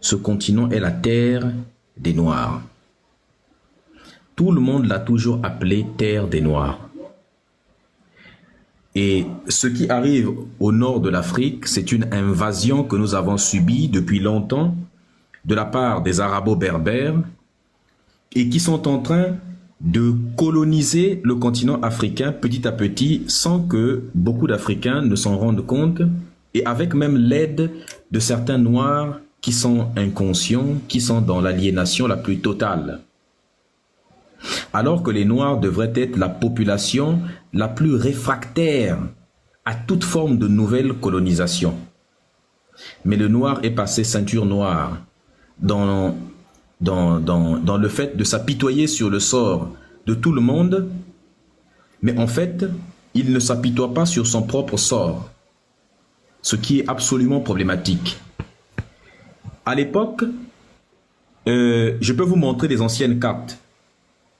ce continent est la terre des Noirs. Tout le monde l'a toujours appelé terre des Noirs. Et ce qui arrive au nord de l'Afrique, c'est une invasion que nous avons subie depuis longtemps de la part des Arabo-Berbères et qui sont en train de coloniser le continent africain petit à petit sans que beaucoup d'Africains ne s'en rendent compte et avec même l'aide de certains Noirs qui sont inconscients, qui sont dans l'aliénation la plus totale. Alors que les Noirs devraient être la population la plus réfractaire à toute forme de nouvelle colonisation. Mais le Noir est passé ceinture noire dans le fait de s'apitoyer sur le sort de tout le monde, mais en fait, il ne s'apitoie pas sur son propre sort, ce qui est absolument problématique. À l'époque, je peux vous montrer des anciennes cartes.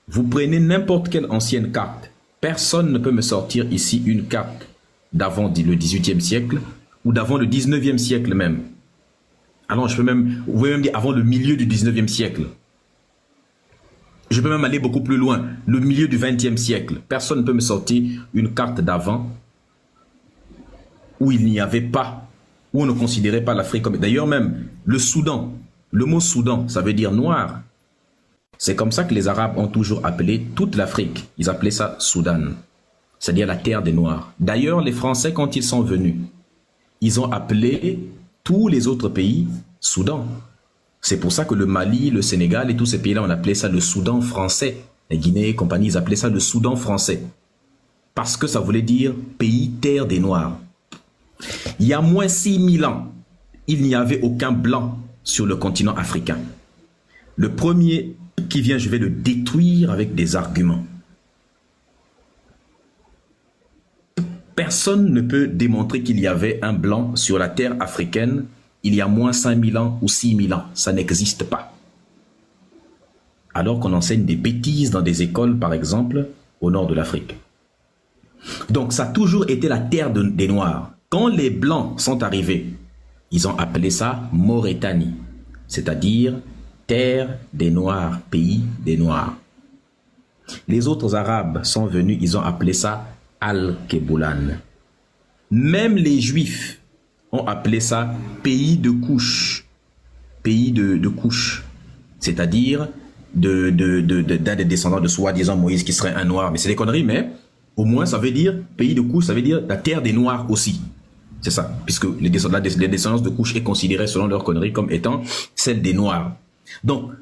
Vous prenez n'importe quelle ancienne carte. Personne ne peut me sortir ici une carte d'avant le 18e siècle ou d'avant le 19e siècle même. Alors, vous pouvez même dire avant le milieu du 19e siècle. Je peux même aller beaucoup plus loin, le milieu du 20e siècle. Personne ne peut me sortir une carte d'avant où il n'y avait pas, où on ne considérait pas l'Afrique comme... D'ailleurs même, le Soudan, le mot Soudan, ça veut dire noir. C'est comme ça que les Arabes ont toujours appelé toute l'Afrique. Ils appelaient ça Soudan, c'est-à-dire la terre des Noirs. D'ailleurs, les Français, quand ils sont venus, ils ont appelé tous les autres pays Soudan. C'est pour ça que le Mali, le Sénégal et tous ces pays-là, on appelait ça le Soudan français. Les Guinées et compagnie, ils appelaient ça le Soudan français. Parce que ça voulait dire pays terre des Noirs. Il y a moins 6000 ans, il n'y avait aucun blanc sur le continent africain. Le premier qui vient, je vais le détruire avec des arguments. Personne ne peut démontrer qu'il y avait un blanc sur la terre africaine il y a moins 5000 ans ou 6000 ans. Ça n'existe pas. Alors qu'on enseigne des bêtises dans des écoles, par exemple, au nord de l'Afrique. Donc ça a toujours été la terre des Noirs. Quand les Blancs sont arrivés, ils ont appelé ça Mauritanie, c'est-à-dire terre des Noirs, pays des Noirs. Les autres Arabes sont venus, ils ont appelé ça Al-Keboulan. Même les Juifs ont appelé ça pays de couche, pays de couche, c'est-à-dire d'un des descendants de soi-disant Moïse qui serait un Noir. Mais c'est des conneries, mais au moins ça veut dire pays de couche, ça veut dire la terre des Noirs aussi. C'est ça, puisque les descendances de couche est considérée selon leurs conneries comme étant celle des Noirs. Donc,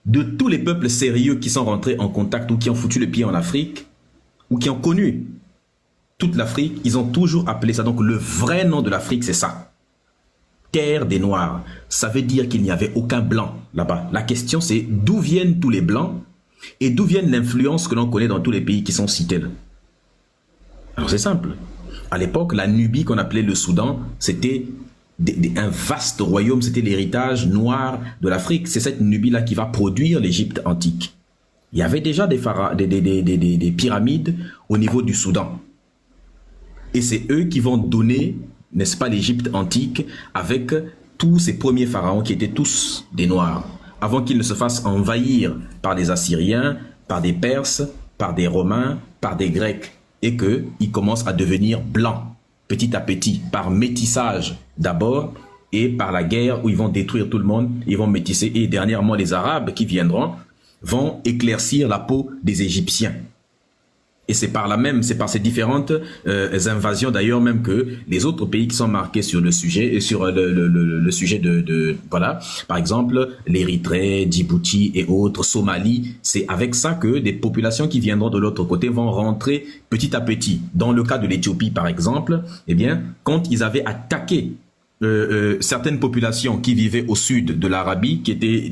de tous les peuples sérieux qui sont rentrés en contact ou qui ont foutu le pied en Afrique, ou qui ont connu toute l'Afrique, ils ont toujours appelé ça. Donc, le vrai nom de l'Afrique, c'est ça. Terre des Noirs. Ça veut dire qu'il n'y avait aucun blanc là-bas. La question, c'est d'où viennent tous les blancs et d'où viennent l'influence que l'on connaît dans tous les pays qui sont cités là. Alors, c'est simple. À l'époque, la Nubie qu'on appelait le Soudan, c'était un vaste royaume, c'était l'héritage noir de l'Afrique. C'est cette Nubie-là qui va produire l'Égypte antique. Il y avait déjà des pyramides au niveau du Soudan. Et c'est eux qui vont donner, n'est-ce pas, l'Égypte antique avec tous ces premiers pharaons qui étaient tous des Noirs, avant qu'ils ne se fassent envahir par les Assyriens, par des Perses, par des Romains, par des Grecs, et qu'ils commencent à devenir blancs, petit à petit, par métissage d'abord, et par la guerre où ils vont détruire tout le monde, ils vont métisser, et dernièrement les Arabes qui viendront vont éclaircir la peau des Égyptiens. Et c'est par là même, c'est par ces différentes invasions d'ailleurs même que les autres pays qui sont marqués sur le sujet, sur le sujet voilà, par exemple l'Érythrée, Djibouti et autres, Somalie, c'est avec ça que des populations qui viendront de l'autre côté vont rentrer petit à petit. Dans le cas de l'Éthiopie par exemple, eh bien, quand ils avaient attaqué certaines populations qui vivaient au sud de l'Arabie, qui étaient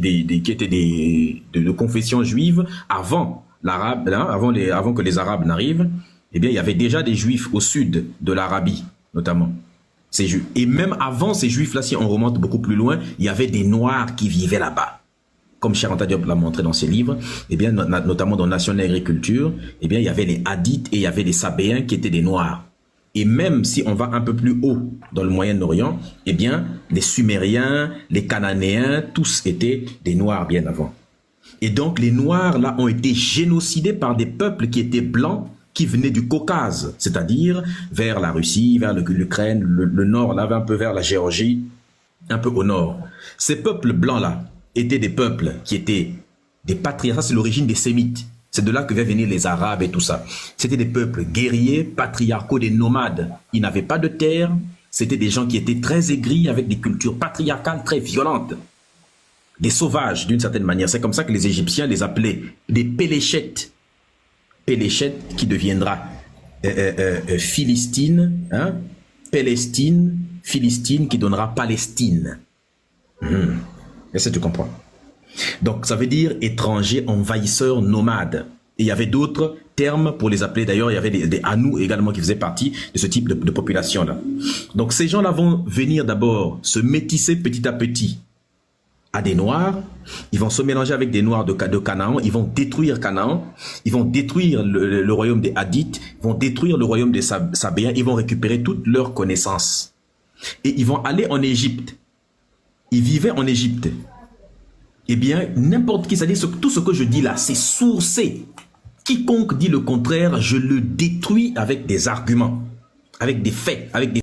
de confession juive avant avant que les Arabes n'arrivent, eh bien, il y avait déjà des Juifs au sud de l'Arabie, notamment. Et même avant ces Juifs-là, si on remonte beaucoup plus loin, il y avait des Noirs qui vivaient là-bas. Comme Cheikh Anta Diop l'a montré dans ses livres, eh bien, notamment dans Nation de l'agriculture, eh bien, il y avait les Hadiths et il y avait les Sabéens qui étaient des Noirs. Et même si on va un peu plus haut dans le Moyen-Orient, eh bien, les Sumériens, les Cananéens, tous étaient des Noirs bien avant. Et donc, les Noirs, là, ont été génocidés par des peuples qui étaient blancs, qui venaient du Caucase, c'est-à-dire vers la Russie, vers l'Ukraine, le nord, là, un peu vers la Géorgie, un peu au nord. Ces peuples blancs-là étaient des peuples qui étaient des patriarches, ça c'est l'origine des Sémites. C'est de là que viennent venir les Arabes et tout ça. C'était des peuples guerriers, patriarcaux, des nomades. Ils n'avaient pas de terre. C'était des gens qui étaient très aigris, avec des cultures patriarcales très violentes. Des sauvages, d'une certaine manière. C'est comme ça que les Égyptiens les appelaient des Péléchètes. Péléchète qui deviendra Philistine, hein? Pélestine, Philistine qui donnera Palestine. Est-ce que tu comprends? Donc, ça veut dire étranger, envahisseur, nomade. Et il y avait d'autres termes pour les appeler. D'ailleurs, il y avait des Hanous également qui faisaient partie de ce type de population-là. Donc, ces gens-là vont venir d'abord se métisser petit à petit à des Noirs. Ils vont se mélanger avec des Noirs de Canaan. Ils vont détruire Canaan. Ils vont détruire le royaume des Hadithes. Ils vont détruire le royaume des Sabéens. Ils vont récupérer toutes leurs connaissances. Et ils vont aller en Égypte. Ils vivaient en Égypte. Eh bien, n'importe qui, c'est-à-dire tout ce que je dis là, c'est sourcé. Quiconque dit le contraire, je le détruis avec des arguments, avec des faits, avec des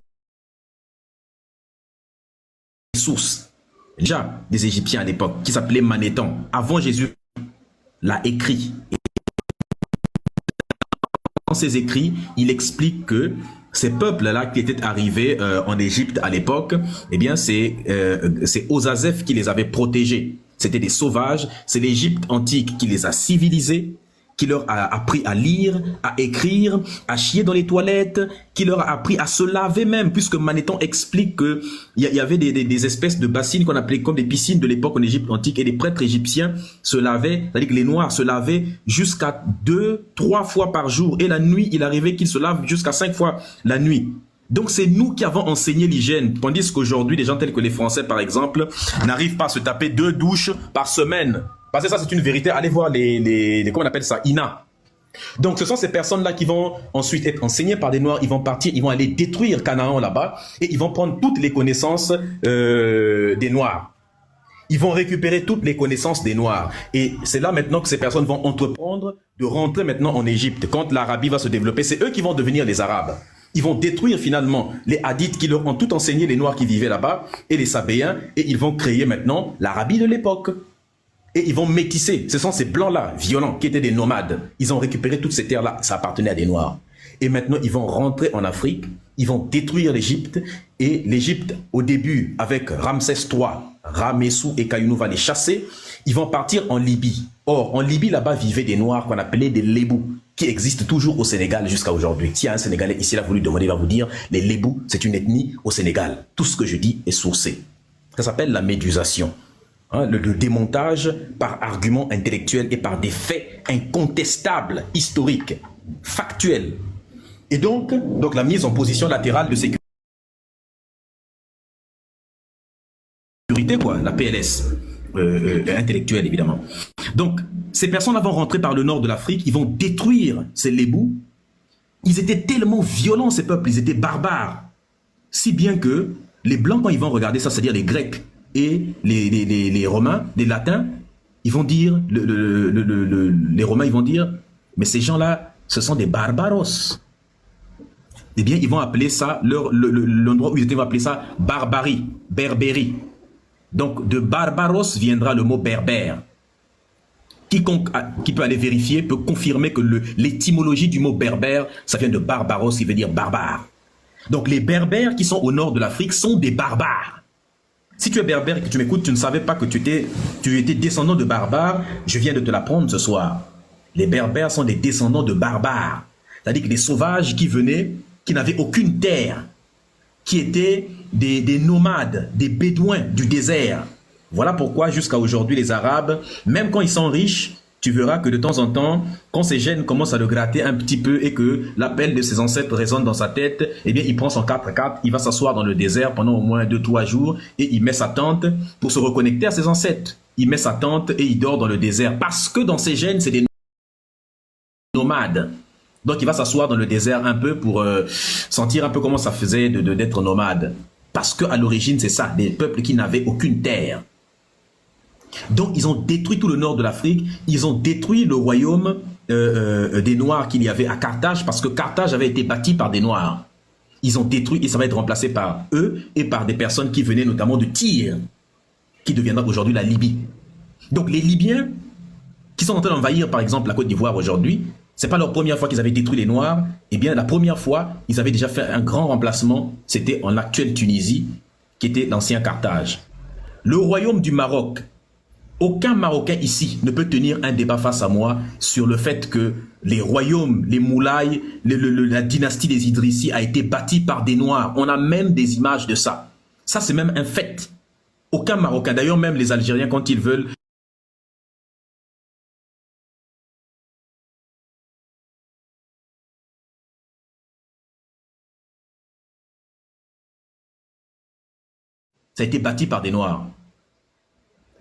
sources. Déjà, des Égyptiens à l'époque, qui s'appelaient Manéthon, avant Jésus, l'a écrit. Et dans ses écrits, il explique que ces peuples-là qui étaient arrivés en Égypte à l'époque, eh bien, c'est Osazeph qui les avait protégés. C'était des sauvages, c'est l'Égypte antique qui les a civilisés, qui leur a appris à lire, à écrire, à chier dans les toilettes, qui leur a appris à se laver même, puisque Manéthon explique qu'il y avait des espèces de bassines qu'on appelait comme des piscines de l'époque en Égypte antique, et les prêtres égyptiens se lavaient, c'est-à-dire que les Noirs se lavaient jusqu'à 2-3 fois par jour, et la nuit, il arrivait qu'ils se lavent jusqu'à 5 fois la nuit. Donc c'est nous qui avons enseigné l'hygiène, tandis qu'aujourd'hui, des gens tels que les Français, par exemple, n'arrivent pas à se taper 2 douches par semaine. Parce que ça, c'est une vérité. Allez voir comment on appelle ça, INA. Donc ce sont ces personnes-là qui vont ensuite être enseignées par des Noirs. Ils vont partir, ils vont aller détruire Canaan là-bas, et ils vont prendre toutes les connaissances des Noirs. Ils vont récupérer toutes les connaissances des Noirs. Et c'est là maintenant que ces personnes vont entreprendre de rentrer maintenant en Égypte. Quand l'Arabie va se développer, c'est eux qui vont devenir les Arabes. Ils vont détruire finalement les Hadiths qui leur ont tout enseigné, les Noirs qui vivaient là-bas, et les Sabéens, et ils vont créer maintenant l'Arabie de l'époque. Et ils vont métisser. Ce sont ces blancs-là, violents, qui étaient des nomades. Ils ont récupéré toutes ces terres-là, ça appartenait à des Noirs. Et maintenant, ils vont rentrer en Afrique, ils vont détruire l'Égypte, et l'Égypte, au début, avec Ramsès III, Ramessou et Kayounou va les chasser, ils vont partir en Libye. Or, en Libye, là-bas, vivaient des Noirs qu'on appelait des Lébous, qui existent toujours au Sénégal jusqu'à aujourd'hui. Si y a un Sénégalais ici, là, voulu demander, il va vous dire, les Lébous, c'est une ethnie au Sénégal. Tout ce que je dis est sourcé. Ça s'appelle la médusation. Hein, le démontage par arguments intellectuels et par des faits incontestables, historiques, factuels. Et donc la mise en position latérale de sécurité, quoi, la PLS, intellectuelle évidemment. Donc, ces personnes vont rentrer par le nord de l'Afrique, ils vont détruire ces Lébous. Ils étaient tellement violents, ces peuples, ils étaient barbares. Si bien que les Blancs, quand ils vont regarder ça, c'est-à-dire les Grecs et les Romains, les Latins, ils vont dire, les Romains, ils vont dire, mais ces gens-là, ce sont des barbaros. Eh bien, ils vont appeler ça, l'endroit où ils étaient, ils vont appeler ça barbarie, berbérie. Donc, de barbaros viendra le mot berbère. Quiconque qui peut aller vérifier peut confirmer que l'étymologie du mot berbère, ça vient de barbaros, qui veut dire barbare. Donc, les berbères qui sont au nord de l'Afrique sont des barbares. Si tu es berbère et que tu m'écoutes, tu ne savais pas que tu étais descendant de barbares, je viens de te l'apprendre ce soir. Les berbères sont des descendants de barbares. C'est-à-dire que des sauvages qui venaient, qui n'avaient aucune terre, qui étaient des nomades, des bédouins du désert. Voilà pourquoi jusqu'à aujourd'hui les Arabes, même quand ils sont riches, tu verras que de temps en temps, quand ses gènes commencent à le gratter un petit peu et que l'appel de ses ancêtres résonne dans sa tête, eh bien il prend son 4x4, il va s'asseoir dans le désert pendant au moins 2-3 jours et il met sa tente pour se reconnecter à ses ancêtres. Il met sa tente et il dort dans le désert parce que dans ses gènes, c'est des nomades. Donc il va s'asseoir dans le désert un peu pour sentir un peu comment ça faisait d'être nomade. Parce qu'à l'origine, c'est ça, des peuples qui n'avaient aucune terre. Donc ils ont détruit tout le nord de l'Afrique, ils ont détruit le royaume des Noirs qu'il y avait à Carthage, parce que Carthage avait été bâti par des Noirs. Ils ont détruit et ça va être remplacé par eux et par des personnes qui venaient notamment de Tyr, qui deviendra aujourd'hui la Libye. Donc les Libyens qui sont en train d'envahir par exemple la Côte d'Ivoire aujourd'hui, c'est pas leur première fois qu'ils avaient détruit les Noirs. Eh bien la première fois, ils avaient déjà fait un grand remplacement, c'était en l'actuelle Tunisie, qui était l'ancien Carthage. Le royaume du Maroc, aucun Marocain ici ne peut tenir un débat face à moi sur le fait que les royaumes, les moulailles, la dynastie des Idrissi a été bâtie par des Noirs. On a même des images de ça. Ça, c'est même un fait. Aucun Marocain, d'ailleurs même les Algériens, quand ils veulent, ça a été bâti par des Noirs.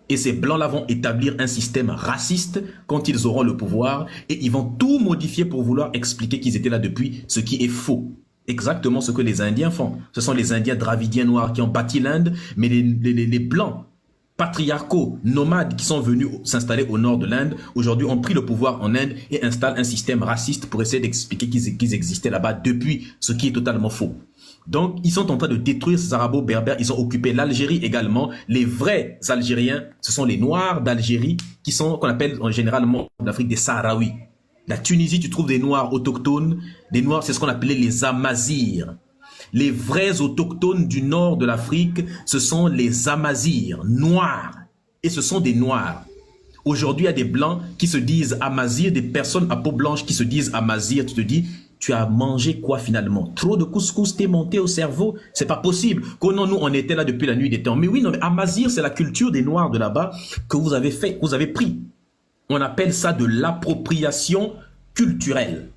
Et ces Blancs-là vont établir un système raciste quand ils auront le pouvoir et ils vont tout modifier pour vouloir expliquer qu'ils étaient là depuis, ce qui est faux. Exactement ce que les Indiens font. Ce sont les Indiens dravidiens noirs qui ont bâti l'Inde, mais les Blancs patriarcaux, nomades qui sont venus s'installer au nord de l'Inde, aujourd'hui ont pris le pouvoir en Inde et installent un système raciste pour essayer d'expliquer qu'ils existaient là-bas depuis, ce qui est totalement faux. Donc, ils sont en train de détruire ces arabo-berbères. Ils ont occupé l'Algérie également. Les vrais Algériens, ce sont les Noirs d'Algérie, qui sont, qu'on appelle en généralement d'Afrique des Sahraouis. La Tunisie, tu trouves des Noirs autochtones. Des Noirs, c'est ce qu'on appelait les Amazirs. Les vrais autochtones du nord de l'Afrique, ce sont les Amazirs, noirs. Et ce sont des Noirs. Aujourd'hui, il y a des Blancs qui se disent Amazirs, des personnes à peau blanche qui se disent Amazirs. Tu te dis, tu as mangé quoi finalement? Trop de couscous t'est monté au cerveau? C'est pas possible. Que non, nous, on était là depuis la nuit des temps. Mais oui, non, mais Amazir, c'est la culture des Noirs de là-bas que vous avez fait, que vous avez pris. On appelle ça de l'appropriation culturelle.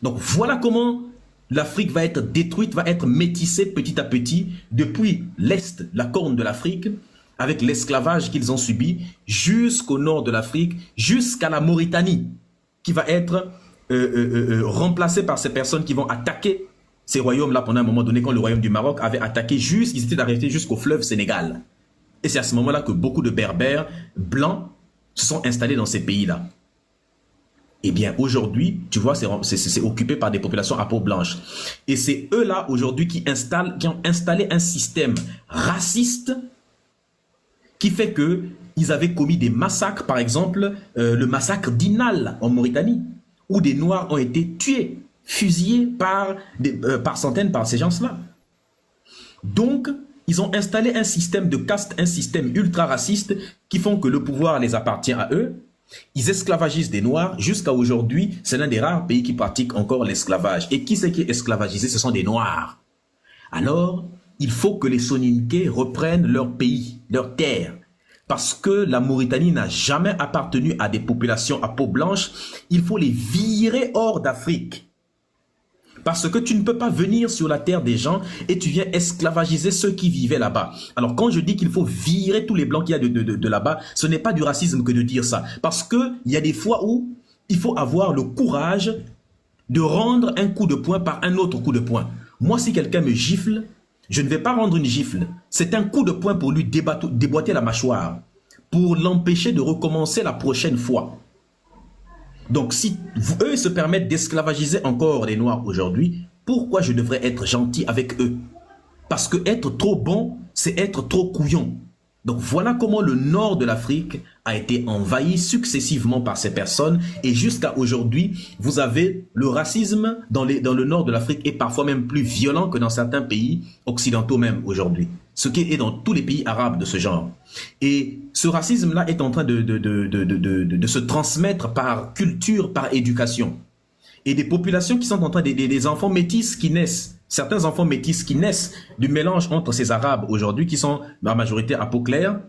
Donc voilà comment l'Afrique va être détruite, va être métissée petit à petit depuis l'Est, la corne de l'Afrique, avec l'esclavage qu'ils ont subi, jusqu'au nord de l'Afrique, jusqu'à la Mauritanie, qui va être remplacés par ces personnes qui vont attaquer ces royaumes-là pendant un moment donné, quand le royaume du Maroc avait attaqué ils étaient arrêtés jusqu'au fleuve Sénégal. Et c'est à ce moment-là que beaucoup de Berbères blancs se sont installés dans ces pays-là. Eh bien, aujourd'hui, tu vois, c'est occupé par des populations à peau blanche. Et c'est eux-là, aujourd'hui, qui ont installé un système raciste qui fait que ils avaient commis des massacres, par exemple, le massacre d'Inal en Mauritanie, où des Noirs ont été tués, fusillés par centaines par ces gens-là. Donc, ils ont installé un système de caste, un système ultra-raciste qui font que le pouvoir les appartient à eux. Ils esclavagisent des Noirs. Jusqu'à aujourd'hui, c'est l'un des rares pays qui pratiquent encore l'esclavage. Et qui c'est qui est esclavagisé? Ce sont des Noirs. Alors, il faut que les Soninké reprennent leur pays, leur terre. Parce que la Mauritanie n'a jamais appartenu à des populations à peau blanche, il faut les virer hors d'Afrique. Parce que tu ne peux pas venir sur la terre des gens et tu viens esclavagiser ceux qui vivaient là-bas. Alors quand je dis qu'il faut virer tous les blancs qu'il y a de là-bas, ce n'est pas du racisme que de dire ça. Parce qu'il y a des fois où il faut avoir le courage de rendre un coup de poing par un autre coup de poing. Moi, si quelqu'un me gifle, je ne vais pas rendre une gifle. C'est un coup de poing pour lui déboîter la mâchoire, pour l'empêcher de recommencer la prochaine fois. Donc, si eux se permettent d'esclavagiser encore les Noirs aujourd'hui, pourquoi je devrais être gentil avec eux? Parce que être trop bon, c'est être trop couillon. Donc voilà comment le nord de l'Afrique a été envahi successivement par ces personnes et jusqu'à aujourd'hui, vous avez le racisme dans le nord de l'Afrique est parfois même plus violent que dans certains pays occidentaux même aujourd'hui. Ce qui est dans tous les pays arabes de ce genre. Et ce racisme-là est en train de se transmettre par culture, par éducation. Et des populations qui sont en train, des enfants métis qui naissent, certains enfants métis qui naissent du mélange entre ces Arabes aujourd'hui, qui sont la majorité à peau claire,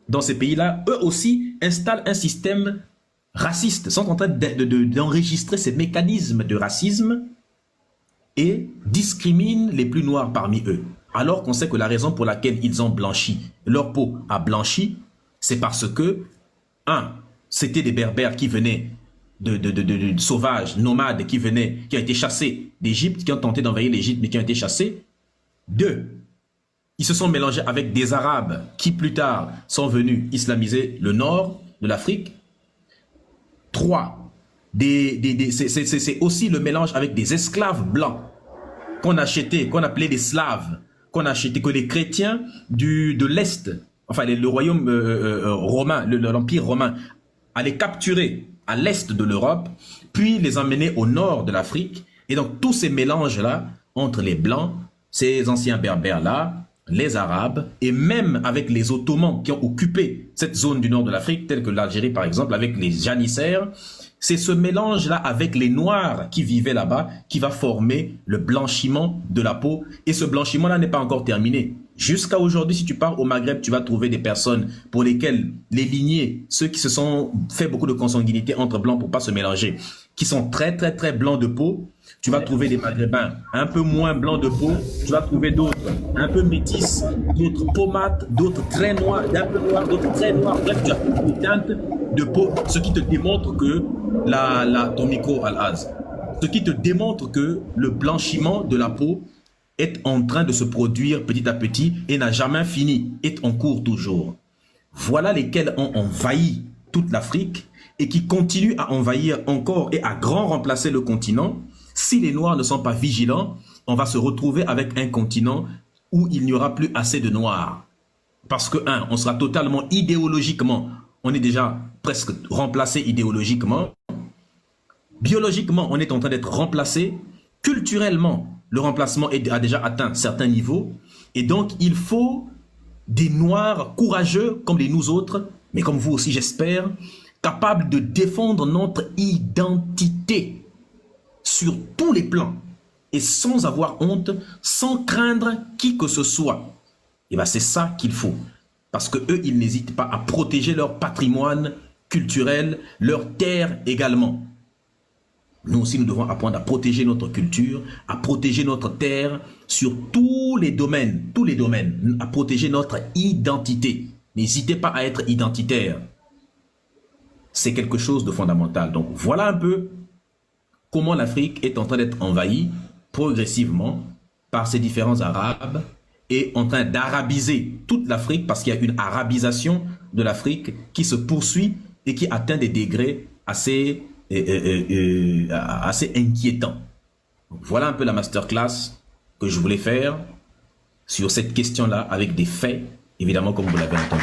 dans ces pays-là, eux aussi installent un système raciste, sont en train d'enregistrer ces mécanismes de racisme et discriminent les plus noirs parmi eux. Alors qu'on sait que la raison pour laquelle ils ont blanchi, leur peau a blanchi, c'est parce que, un, c'était des berbères qui venaient de sauvages, nomades qui venaient, qui ont été chassés d'Égypte, qui ont tenté d'envahir l'Égypte, mais qui ont été chassés. 2. Ils se sont mélangés avec des Arabes qui plus tard sont venus islamiser le nord de l'Afrique. 3. C'est aussi le mélange avec des esclaves blancs qu'on achetait, qu'on appelait des Slaves, qu'on achetait, que les chrétiens de l'Est, enfin le royaume romain, l'Empire romain, allaient capturer à l'Est de l'Europe, puis les emmener au nord de l'Afrique. Et donc tous ces mélanges-là entre les Blancs, ces anciens Berbères-là, les Arabes, et même avec les Ottomans qui ont occupé cette zone du nord de l'Afrique, telle que l'Algérie par exemple, avec les janissaires, c'est ce mélange-là avec les Noirs qui vivaient là-bas qui va former le blanchiment de la peau. Et ce blanchiment-là n'est pas encore terminé. Jusqu'à aujourd'hui, si tu pars au Maghreb, tu vas trouver des personnes pour lesquelles les lignées, ceux qui se sont fait beaucoup de consanguinité entre blancs pour pas se mélanger, qui sont très très très blancs de peau, tu vas trouver des Maghrébins un peu moins blancs de peau, tu vas trouver d'autres un peu métis, d'autres pomates, d'autres très noirs, d'un peu noirs, d'autres très noirs. Bref, tu as une teinte de peau, ce qui te démontre que ton micro Al-Az, ce qui te démontre que le blanchiment de la peau est en train de se produire petit à petit et n'a jamais fini, est en cours toujours. Voilà lesquels ont envahi toute l'Afrique et qui continuent à envahir encore et à grand remplacer le continent. Si les Noirs ne sont pas vigilants, on va se retrouver avec un continent où il n'y aura plus assez de Noirs. Parce que, on sera totalement idéologiquement, on est déjà presque remplacé idéologiquement. Biologiquement, on est en train d'être remplacé. Culturellement, le remplacement a déjà atteint certains niveaux. Et donc, il faut des Noirs courageux comme nous autres, mais comme vous aussi, j'espère, capables de défendre notre identité sur tous les plans et sans avoir honte, sans craindre qui que ce soit. Et bien, c'est ça qu'il faut. Parce que eux, ils n'hésitent pas à protéger leur patrimoine culturel, leur terre également. Nous aussi, nous devons apprendre à protéger notre culture, à protéger notre terre sur tous les domaines, à protéger notre identité. N'hésitez pas à être identitaire. C'est quelque chose de fondamental. Donc, voilà un peu comment l'Afrique est en train d'être envahie progressivement par ces différents Arabes et en train d'arabiser toute l'Afrique parce qu'il y a une arabisation de l'Afrique qui se poursuit et qui atteint des degrés assez inquiétants. Donc, voilà un peu la masterclass que je voulais faire sur cette question-là avec des faits, évidemment comme vous l'avez entendu.